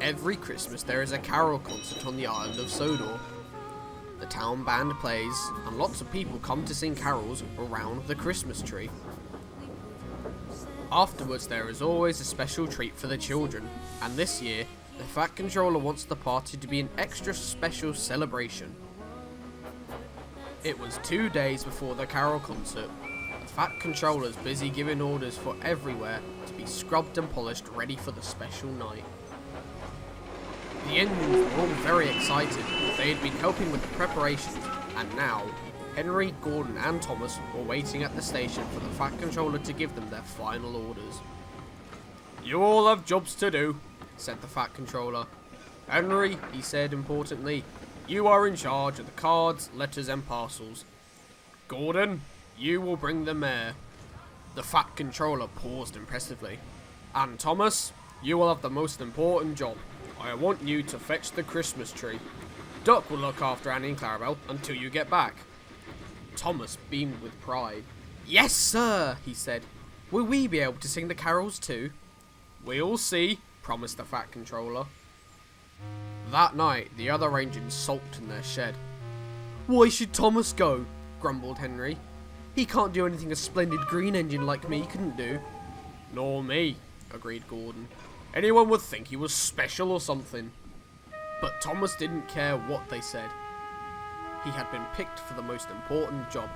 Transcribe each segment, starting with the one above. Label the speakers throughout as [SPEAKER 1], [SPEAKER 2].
[SPEAKER 1] Every Christmas there is a carol concert on the island of Sodor. The town band plays, and lots of people come to sing carols around the Christmas tree. Afterwards there is always a special treat for the children, and this year, the Fat Controller wants the party to be an extra special celebration. It was 2 days before the carol concert. The Fat Controller's busy giving orders for everywhere to be scrubbed and polished ready for the special night. The engines were all very excited. They had been helping with the preparations, and now, Henry, Gordon and Thomas were waiting at the station for the Fat Controller to give them their final orders. "You all have jobs to do," said the Fat Controller. "Henry," he said importantly, "you are in charge of the cards, letters and parcels. Gordon, you will bring the mayor." The Fat Controller paused impressively. "And Thomas, you will have the most important job. I want you to fetch the Christmas tree. Duck will look after Annie and Clarabelle until you get back." Thomas beamed with pride. "Yes, sir," he said. "Will we be able to sing the carols too?" "We'll see," promised the Fat Controller. That night, the other engines sulked in their shed. "Why should Thomas go?" grumbled Henry. "He can't do anything a splendid green engine like me couldn't do." "Nor me," agreed Gordon. "Anyone would think he was special or something." But Thomas didn't care what they said. He had been picked for the most important job.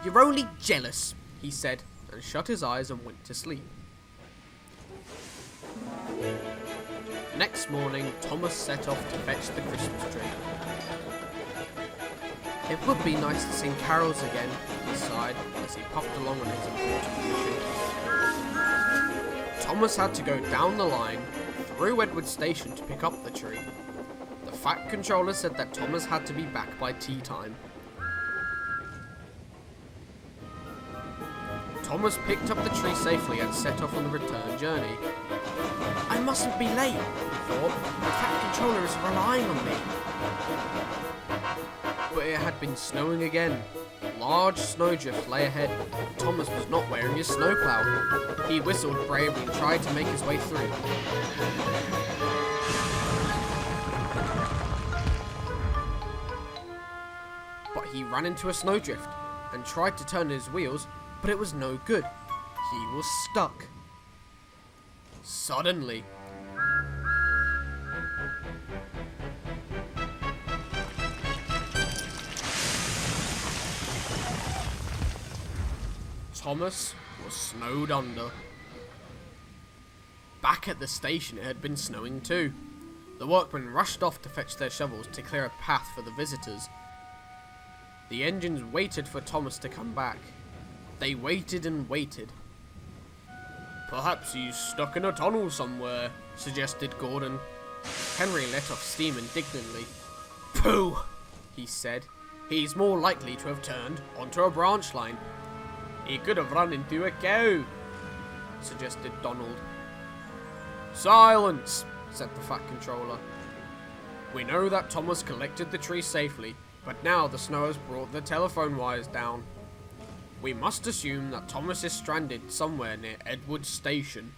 [SPEAKER 1] "You're only jealous," he said, and shut his eyes and went to sleep. Next morning, Thomas set off to fetch the Christmas tree. It would be nice to sing carols again, he sighed as he puffed along on his important mission. Thomas had to go down the line, through Edward Station to pick up the tree. The Fat Controller said that Thomas had to be back by tea time. Thomas picked up the tree safely and set off on the return journey. "I mustn't be late," he thought. "The Fat Controller is relying on me." But it had been snowing again. Large snowdrifts lay ahead. Thomas was not wearing his snowplow. He whistled bravely and tried to make his way through. But he ran into a snowdrift and tried to turn his wheels, but it was no good. He was stuck. Suddenly, Thomas was snowed under. Back at the station, it had been snowing too. The workmen rushed off to fetch their shovels to clear a path for the visitors. The engines waited for Thomas to come back. They waited and waited. "Perhaps he's stuck in a tunnel somewhere," suggested Gordon. Henry let off steam indignantly. "Pooh," he said. "He's more likely to have turned onto a branch line." "He could have run into a cow," suggested Donald. "Silence," said the Fat Controller. "We know that Thomas collected the tree safely, but now the snow has brought the telephone wires down. We must assume that Thomas is stranded somewhere near Edward Station."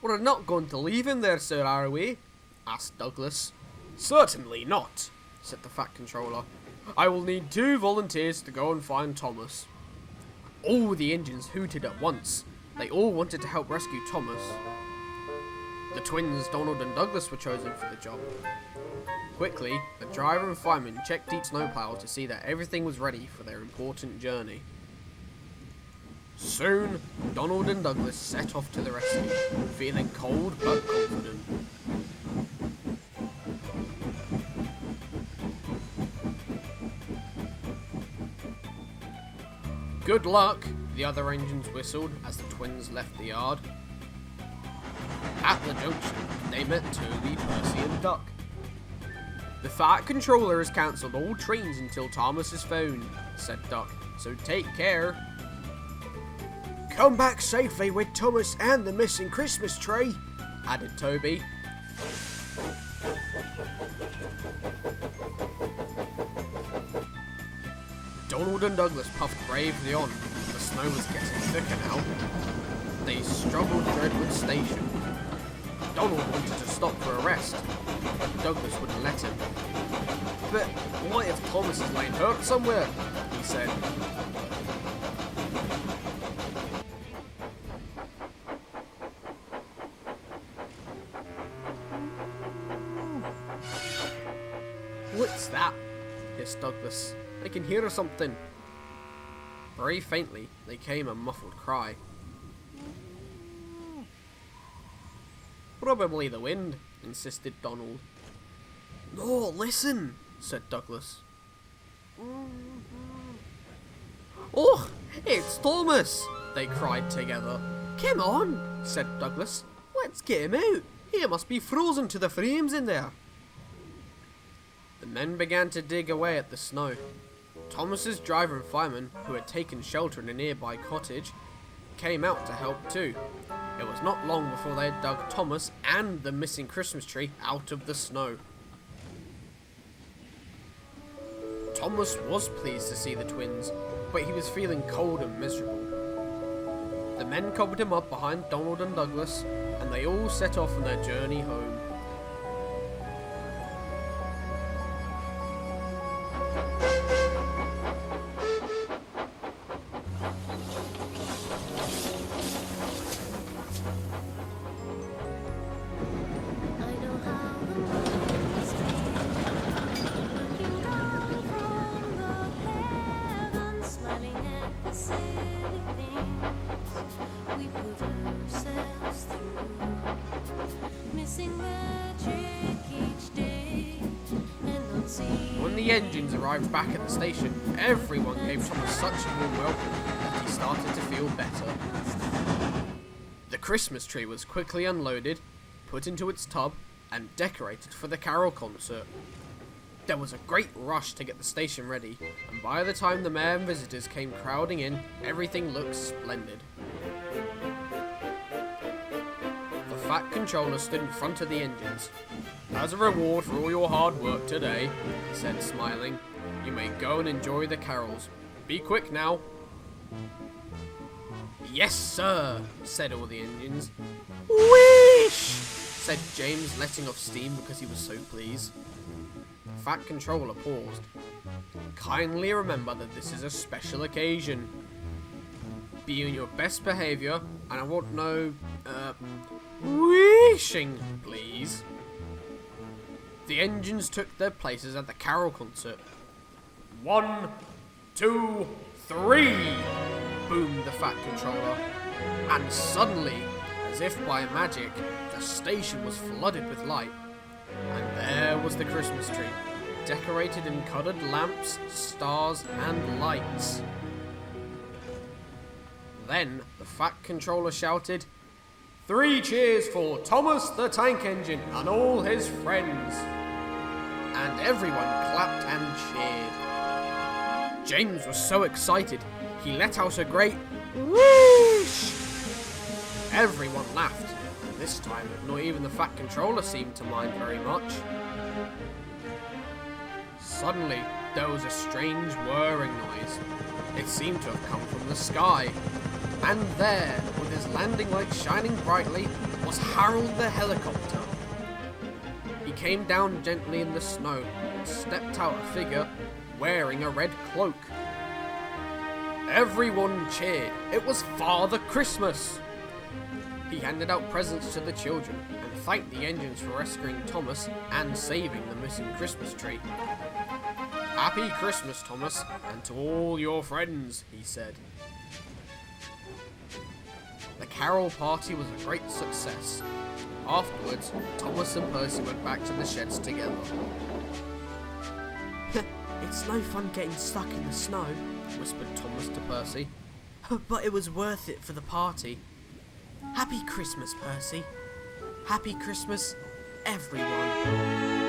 [SPEAKER 1] "We're not going to leave him there, sir, are we?" asked Douglas. "Certainly not," said the Fat Controller. "I will need 2 volunteers to go and find Thomas." All the engines hooted at once. They all wanted to help rescue Thomas. The twins Donald and Douglas were chosen for the job. Quickly, the driver and fireman checked each snowplow to see that everything was ready for their important journey. Soon, Donald and Douglas set off to the rescue, feeling cold but confident. "Good luck," the other engines whistled as the twins left the yard. At the junction, they met Toby, Percy and Duck. "The Fat Controller has cancelled all trains until Thomas is found," said Duck, "so take care." "Come back safely with Thomas and the missing Christmas tree," added Toby. Donald and Douglas puffed bravely on. The snow was getting thicker now. They struggled through Edward Station. Donald wanted to stop for a rest, but Douglas wouldn't let him. "But what if Thomas is laying hurt somewhere?" he said. "What's that?" hissed Douglas. "I can hear something." Very faintly, there came a muffled cry. "Probably the wind," insisted Donald. "No, listen," said Douglas. "Oh, it's Thomas!" they cried together. "Come on," said Douglas. "Let's get him out. He must be frozen to the frames in there." The men began to dig away at the snow. Thomas's driver and fireman, who had taken shelter in a nearby cottage, came out to help too. It was not long before they had dug Thomas and the missing Christmas tree out of the snow. Thomas was pleased to see the twins, but he was feeling cold and miserable. The men covered him up behind Donald and Douglas, and they all set off on their journey home. When the engines arrived back at the station, everyone gave Thomas such a warm welcome that he started to feel better. The Christmas tree was quickly unloaded, put into its tub, and decorated for the carol concert. There was a great rush to get the station ready, and by the time the mayor and visitors came crowding in, everything looked splendid. The fat controller stood in front of the engines. "As a reward for all your hard work today," he said, smiling, "you may go and enjoy the carols. Be quick now." "Yes, sir," said all the engines. "Whoosh!" said James, letting off steam because he was so pleased. The fat controller paused. "Kindly remember that this is a special occasion. Be on your best behaviour, and I want no, whooshing, please." The engines took their places at the carol concert. 1, 2, 3, boomed the fat controller. And suddenly, as if by magic, the station was flooded with light. And there was the Christmas tree, decorated in coloured lamps, stars, and lights. Then the fat controller shouted, "3 cheers for Thomas the Tank Engine and all his friends." And everyone clapped and cheered. James was so excited, he let out a great whoosh. Everyone laughed, and this time not even the fat controller seemed to mind very much. Suddenly, there was a strange whirring noise. It seemed to have come from the sky. And there, with his landing lights shining brightly, was Harold the helicopter. He came down gently in the snow and stepped out a figure wearing a red cloak. Everyone cheered. It was Father Christmas. He handed out presents to the children and thanked the engines for rescuing Thomas and saving the missing Christmas tree. "Happy Christmas, Thomas, and to all your friends," he said. The carol party was a great success. Afterwards, Thomas and Percy went back to the sheds together. "It's no fun getting stuck in the snow," whispered Thomas to Percy. "But it was worth it for the party. Happy Christmas, Percy. Happy Christmas, everyone."